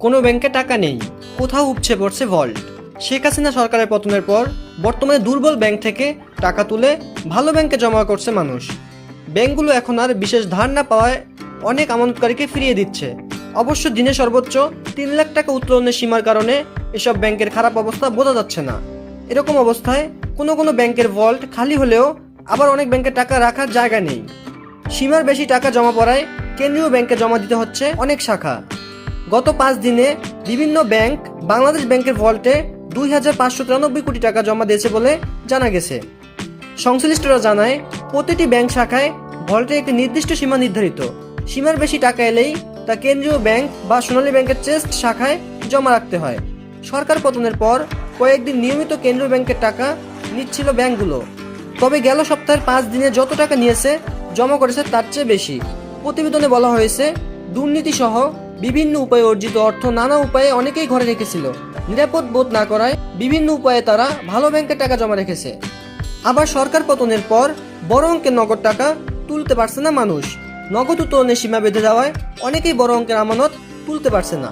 কোনো ব্যাংকে টাকা নেই, কোথাও উপচে পড়ছে ভল্ট। শেখ হাসিনা সরকারের পতনের পর বর্তমানে দুর্বল ব্যাংক থেকে টাকা তুলে ভালো ব্যাংকে জমা করছে মানুষ। ব্যাংকগুলো এখন আর বিশেষ ধার না পাওয়ায় অনেক আমানতকারীকে ফিরিয়ে দিচ্ছে। অবশ্য দিনে সর্বোচ্চ 3 লাখ টাকা উত্তোলনের সীমার কারণে এসব ব্যাংকের খারাপ অবস্থা বোঝা যাচ্ছে না। এরকম অবস্থায় কোনো কোনো ব্যাংকের ভল্ট খালি হলেও আবার অনেক ব্যাংকে টাকা রাখার জায়গা নেই। সীমার বেশি টাকা জমা পড়ায় কেন্দ্রীয় ব্যাংকে জমা দিতে হচ্ছে অনেক শাখা। গত 5 দিনে বিভিন্ন ব্যাংক বাংলাদেশ ব্যাংকের ভল্টে 2593 কোটি টাকা জমা দিয়েছে বলে জানা গেছে। সংশ্লিষ্টরা জানায়, প্রতিটি ব্যাংক শাখায় ভল্টে একটি নির্দিষ্ট সীমা নির্ধারিত। সীমার বেশি টাকা এলেই তা কেন্দ্রীয় ব্যাংক বা সোনালী ব্যাংকের চেস্ট শাখায় জমা রাখতে হয়। সরকার পতনের পর কয়েকদিন নিয়মিত কেন্দ্রীয় ব্যাংকের টাকা নিচ্ছিল ব্যাংকগুলো, তবে গেল সপ্তাহের 5 দিনে যত টাকা নিয়েছে জমা করেছে তার চেয়ে বেশি। প্রতিবেদনে বলা হয়েছে, দুর্নীতি সহ বিভিন্ন উপায়ে অর্জিত অর্থ নানা উপায়ে অনেকেই ঘরে রেখেছিল। নিরাপদ বোধ না করায় বিভিন্ন উপায়ে তারা ভালো ব্যাংকে টাকা জমা রেখেছে। আবার সরকার পতনের পর বড় অঙ্কের নগদ টাকা তুলতে পারছে না মানুষ। নগদ উত্তোলনের সীমা বেঁধে দেওয়ায় অনেকেই বড় অঙ্কের আমানত তুলতে পারছে না।